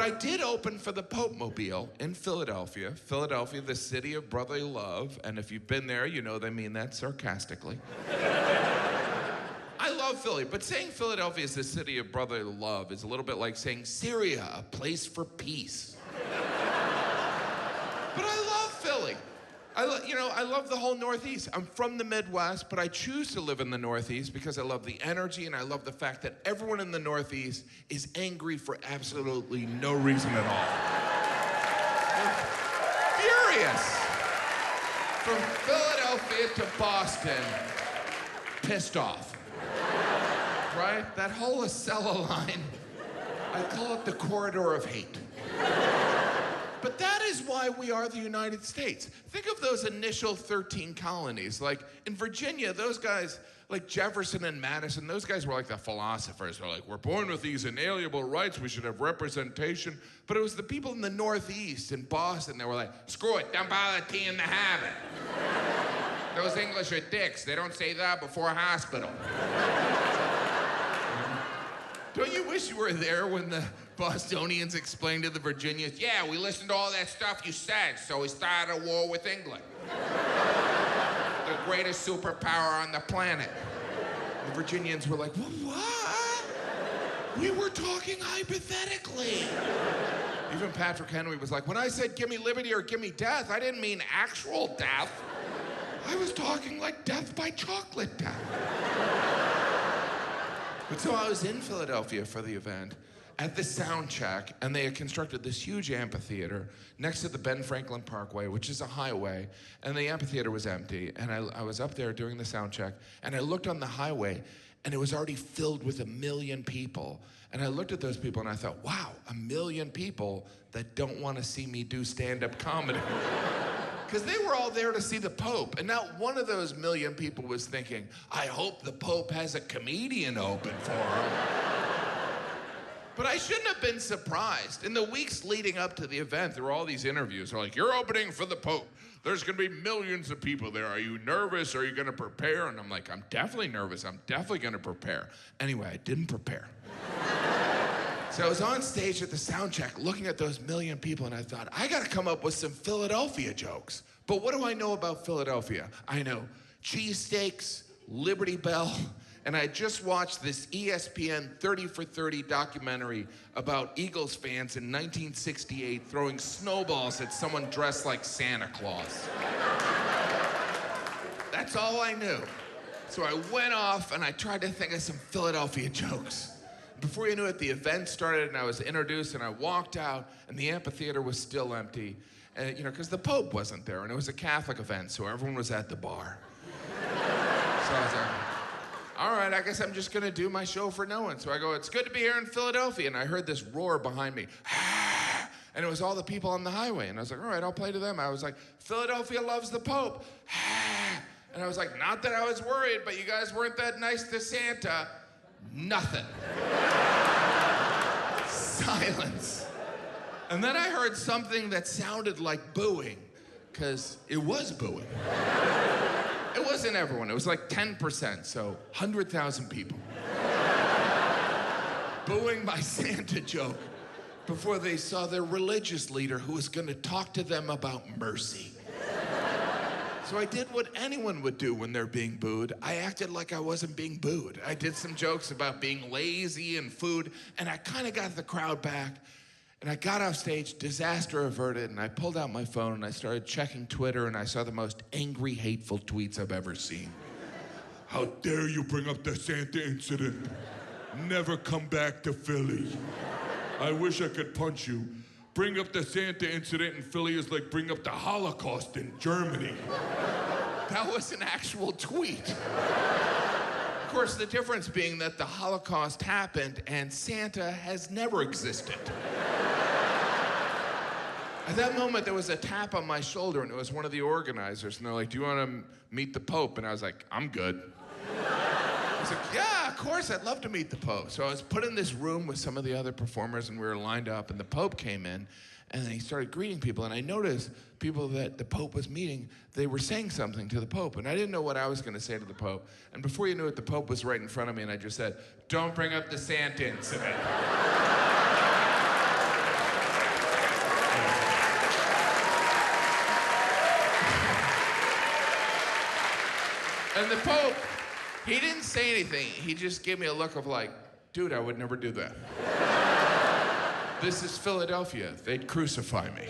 I did open for the Pope-mobile in Philadelphia. Philadelphia, the city of brotherly love. And if you've been there, you know they mean that sarcastically. I love Philly, but saying Philadelphia is the city of brotherly love is a little bit like saying Syria, a place for peace. But I love Philly. I love the whole Northeast. I'm from the Midwest, but I choose to live in the Northeast because I love the energy and I love the fact that everyone in the Northeast is angry for absolutely no reason at all. They're furious. From Philadelphia to Boston, pissed off. Right? That whole Acela line, I call it the corridor of hate. But that is why we are the United States. Think of those initial 13 colonies. Like in Virginia, those guys, like Jefferson and Madison, those guys were like the philosophers. They're like, we're born with these inalienable rights, we should have representation. But it was the people in the Northeast, in Boston, that were like, screw it, don't bother teeing the habit. Those English are dicks, they don't say that before a hospital. Don't you wish you were there when the Bostonians explained to the Virginians, yeah, we listened to all that stuff you said, so we started a war with England. The greatest superpower on the planet. The Virginians were like, what? We were talking hypothetically. Even Patrick Henry was like, when I said give me liberty or give me death, I didn't mean actual death. I was talking like death by chocolate death. But so I was in Philadelphia for the event at the sound check, and they had constructed this huge amphitheater next to the Ben Franklin Parkway, which is a highway, and the amphitheater was empty. And I was up there doing the sound check, and I looked on the highway, and it was already filled with 1 million people. And I looked at those people, and I thought, wow, 1 million people that don't want to see me do stand-up comedy. Because they were all there to see the Pope, and not one of those 1 million people was thinking, I hope the Pope has a comedian open for him. But I shouldn't have been surprised. In the weeks leading up to the event, there were all these interviews. They're like, you're opening for the Pope. There's gonna be millions of people there. Are you nervous? Are you gonna prepare? And I'm like, I'm definitely nervous. I'm definitely gonna prepare. Anyway, I didn't prepare. So I was on stage at the sound check looking at those 1 million people, and I thought, I gotta come up with some Philadelphia jokes. But what do I know about Philadelphia? I know cheesesteaks, Liberty Bell, and I just watched this ESPN 30 for 30 documentary about Eagles fans in 1968 throwing snowballs at someone dressed like Santa Claus. That's all I knew. So I went off and I tried to think of some Philadelphia jokes. Before you knew it, the event started and I was introduced and I walked out and the amphitheater was still empty. Because the Pope wasn't there and it was a Catholic event, so everyone was at the bar. So I was like, all right, I guess I'm just gonna do my show for no one. So I go, it's good to be here in Philadelphia. And I heard this roar behind me. And it was all the people on the highway. And I was like, all right, I'll play to them. I was like, Philadelphia loves the Pope. And I was like, not that I was worried, but you guys weren't that nice to Santa. Nothing. Silence. And then I heard something that sounded like booing, because it was booing. It wasn't everyone, it was like 10%, so 100,000 people. Booing my Santa joke before they saw their religious leader who was gonna talk to them about mercy. So I did what anyone would do when they're being booed. I acted like I wasn't being booed. I did some jokes about being lazy and food, and I kind of got the crowd back. And I got off stage, disaster averted, and I pulled out my phone and I started checking Twitter and I saw the most angry, hateful tweets I've ever seen. How dare you bring up the Santa incident? Never come back to Philly. I wish I could punch you. Bring up the Santa incident in Philly is like bring up the Holocaust in Germany. That was an actual tweet. Of course, the difference being that the Holocaust happened and Santa has never existed. At that moment, there was a tap on my shoulder, and it was one of the organizers, and they're like, do you want to meet the Pope? And I was like, I'm good. I was like, yeah, of course, I'd love to meet the Pope. So I was put in this room with some of the other performers, and we were lined up, and the Pope came in, and then he started greeting people, and I noticed people that the Pope was meeting, they were saying something to the Pope, and I didn't know what I was going to say to the Pope. And before you knew it, the Pope was right in front of me, and I just said, don't bring up the Santa incident. And the Pope, he didn't say anything. He just gave me a look of like, dude, I would never do that. This is Philadelphia. They'd crucify me.